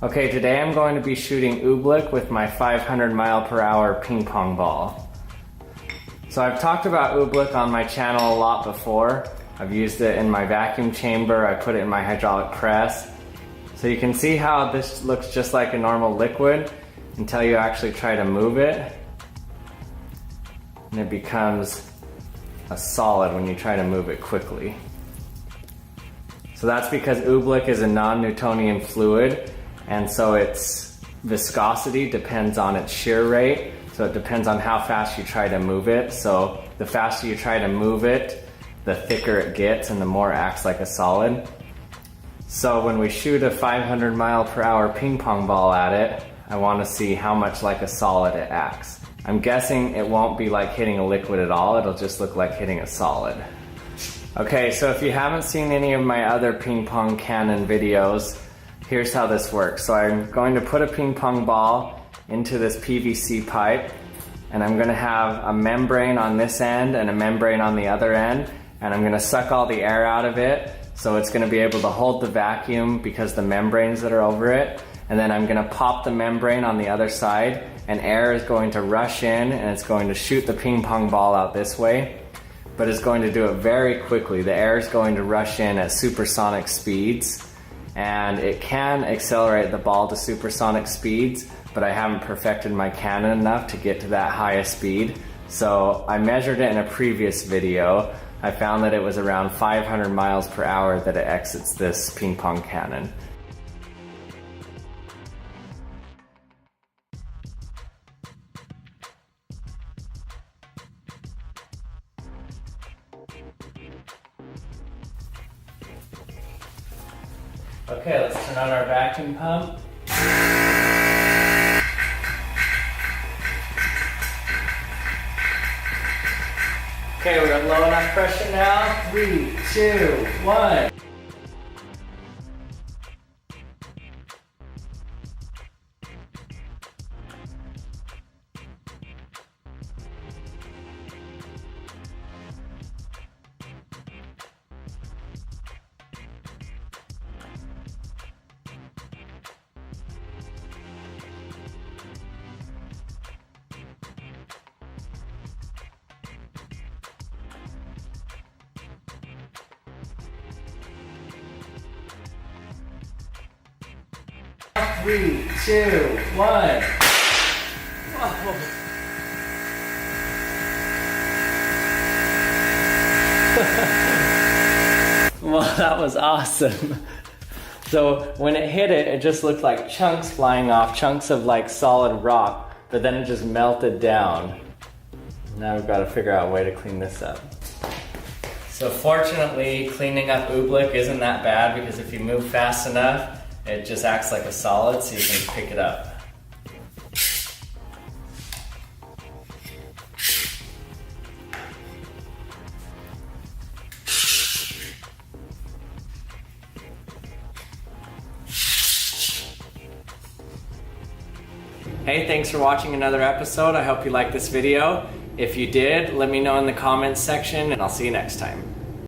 Okay, today I'm going to be shooting Oobleck with my 500 mile per hour ping pong ball. So I've talked about Oobleck on my channel a lot before. I've used it in my vacuum chamber, I put it in my hydraulic press. So you can see how this looks just like a normal liquid until you actually try to move it. And it becomes a solid when you try to move it quickly. So that's because Oobleck is a non-Newtonian fluid, and so its viscosity depends on its shear rate. So it depends on how fast you try to move it. So the faster you try to move it, the thicker it gets and the more it acts like a solid. So when we shoot a 500 mile per hour ping pong ball at it, I want to see how much like a solid it acts. I'm guessing it won't be like hitting a liquid at all, it'll just look like hitting a solid. Okay, so if you haven't seen any of my other ping pong cannon videos, here's how this works. So I'm going to put a ping pong ball into this PVC pipe, and I'm going to have a membrane on this end and a membrane on the other end, and I'm going to suck all the air out of it, so it's going to be able to hold the vacuum because the membranes that are over it. And then I'm going to pop the membrane on the other side, and air is going to rush in and it's going to shoot the ping pong ball out this way, but it's going to do it very quickly. The air is going to rush in at supersonic speeds, and it can accelerate the ball to supersonic speeds, but I haven't perfected my cannon enough to get to that highest speed. So I measured it in a previous video. I found that it was around 500 miles per hour that it exits this ping pong cannon. Okay, let's turn on our vacuum pump. Okay, we're at low enough pressure now. 3, 2, 1. Three, two, one. Whoa. Well, that was awesome. So when it hit it, it just looked like chunks flying off, chunks of like solid rock, but then it just melted down. Now we've got to figure out a way to clean this up. So fortunately, cleaning up Oobleck isn't that bad because if you move fast enough, it just acts like a solid, so you can pick it up. Hey, thanks for watching another episode. I hope you liked this video. If you did, let me know in the comments section, and I'll see you next time.